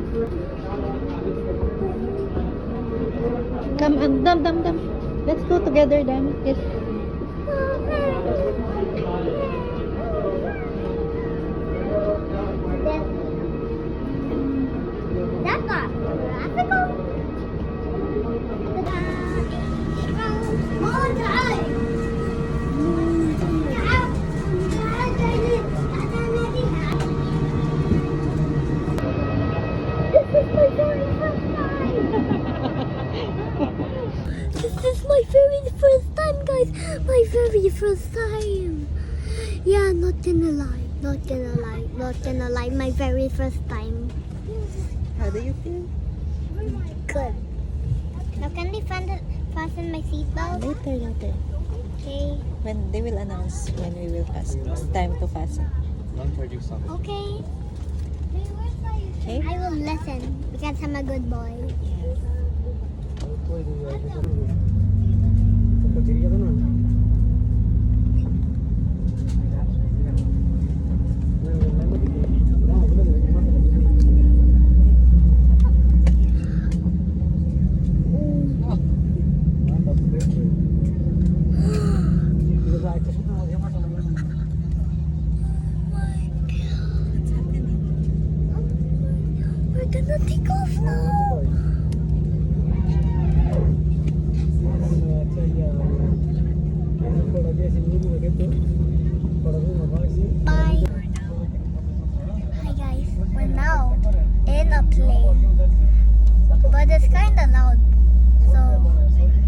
Come on, dam. Let's go together, dam. Yes. That got graphical. All time. This is my very first time, guys. My very first time. Yeah, not gonna lie. My very first time. How do you feel? Good. Now can they fasten my seatbelt? Later. Okay. When they will announce when we will fasten. It's time to fasten. Okay. Okay? I will listen because I'm a good boy. We're gonna take off now. Bye. Hi guys, we're now in a plane, but it's kind of loud, so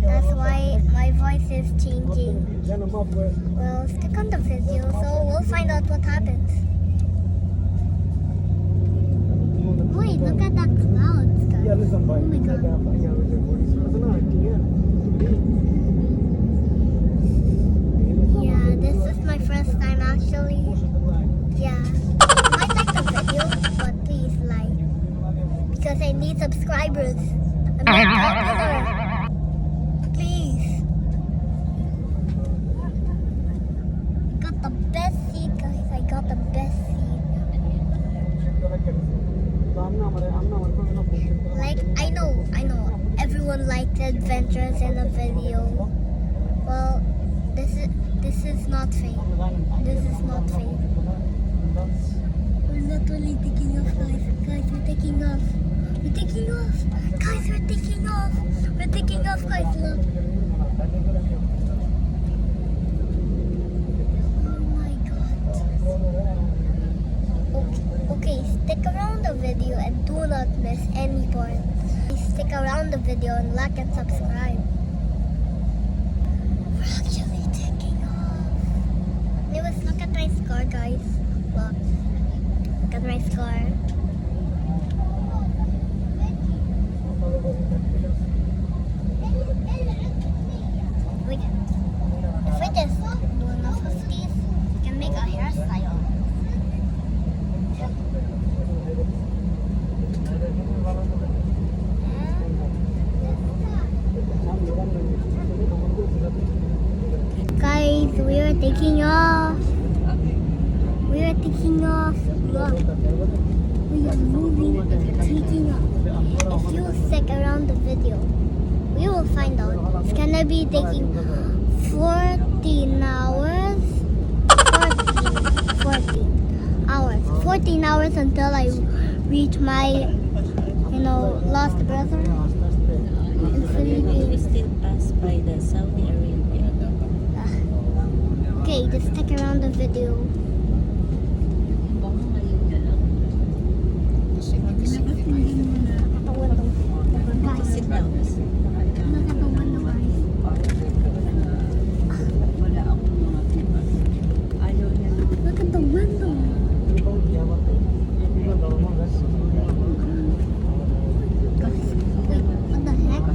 that's why my voice is changing. Well, stick on the video, so we'll find out what happens. Wait, look at that clouds, guys. Oh my god. Yeah, this is my first time actually. Yeah. You might like the video, but please like. Because I need subscribers. I'm not popular. Please. Got the best seat, guys. I got the best seat. Like, I know. Everyone liked adventures in a video. Well, this is not fake. This is not fake. We're literally taking off, guys. Guys, we're taking off. We're taking off. Guys, we're taking off. We're taking off, guys. Look. Oh my god. Okay, stick around the video and do not miss any part. Stick around the video and like and subscribe. We're actually taking off. Anyways, look at my scar, guys. Look at my scar. Wait, if we just do enough of these, we can make a hairstyle. Guys, we are taking off. We are taking off. Look. We are moving and taking off. If you stick around the video, we will find out. It's gonna be taking 14 hours. 14 hours. 14 hours until I reach my, lost brother in Philippines. We still pass by the Saudi Arabia. Okay, just stick around the video. Guys, Sit down. look at the window, guys. Look at the window. Guys, wait, what the heck?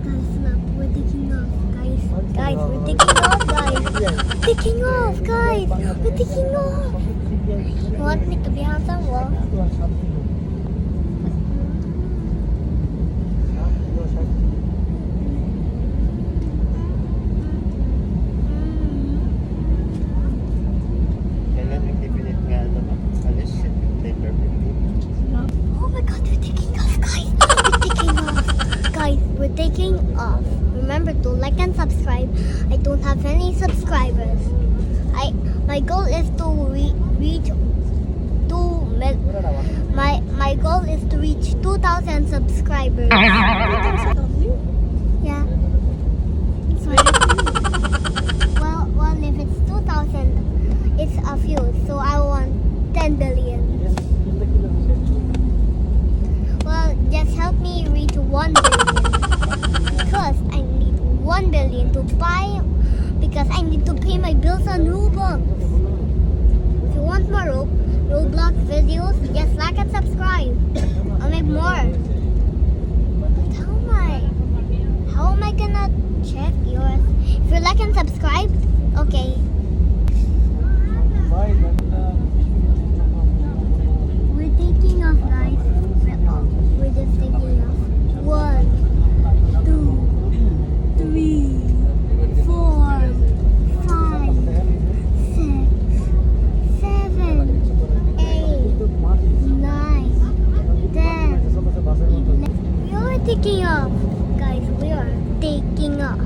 Guys, look, we're taking off. taking off, guys. We're taking off. You want me to be on the wall? Kailan yung definite nga naman? Alis, September 15. Oh my god, we're taking off, guys. We're taking off. Guys, we're taking off. Remember to like and subscribe. I don't have any subscribers. My goal is to reach my goal is to reach 2,000 subscribers. Yeah. Well, if it's 2,000, it's a few. So I want 10 billion. Well, just help me reach 1 billion. Because I need 1 billion to buy. Because I need to pay my bills on Roblox. If you want more Roblox videos, just like and subscribe. I'll make more. But how am I gonna check yours? If you like and subscribe, okay. We're taking off, guys. We're just taking off. 1, 2, 3, 4, 5, 6, 7, 8, 9, 10, 11. We are taking off, guys. We are taking off.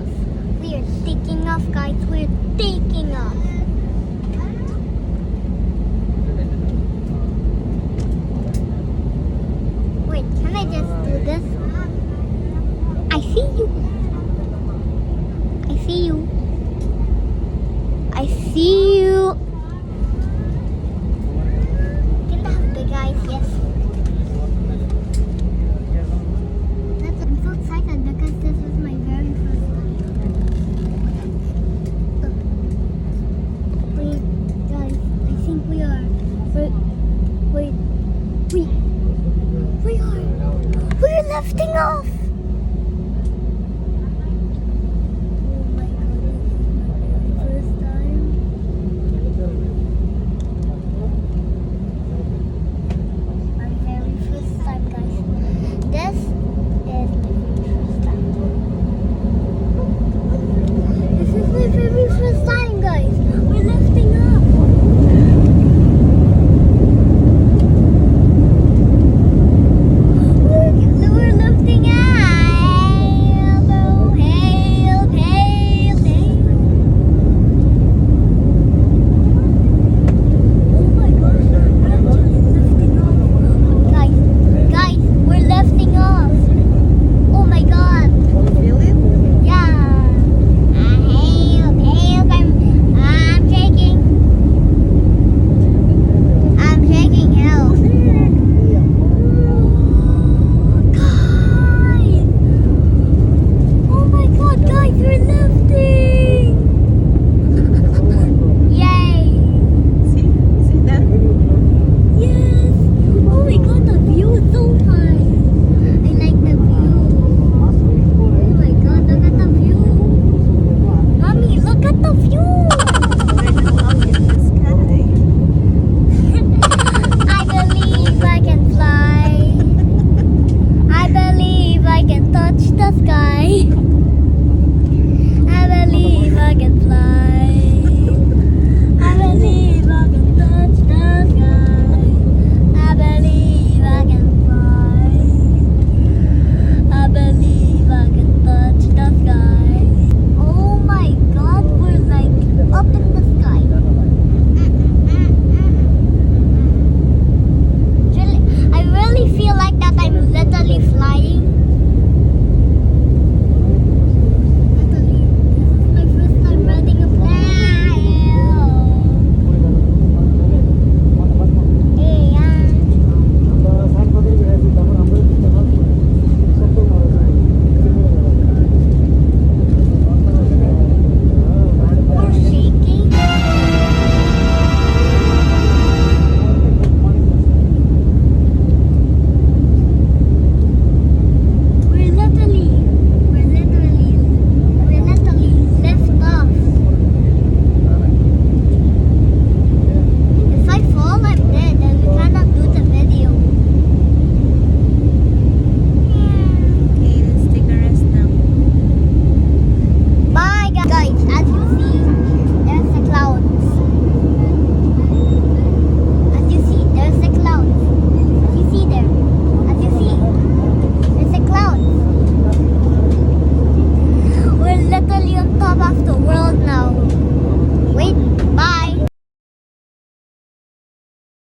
We are taking off, guys. We're taking off. Wait, can I just do this? I see you. I see you. I see you. Can that be, guys? Yes. I'm so excited because this is my very first time. Wait, guys. I think we are. We're lifting off.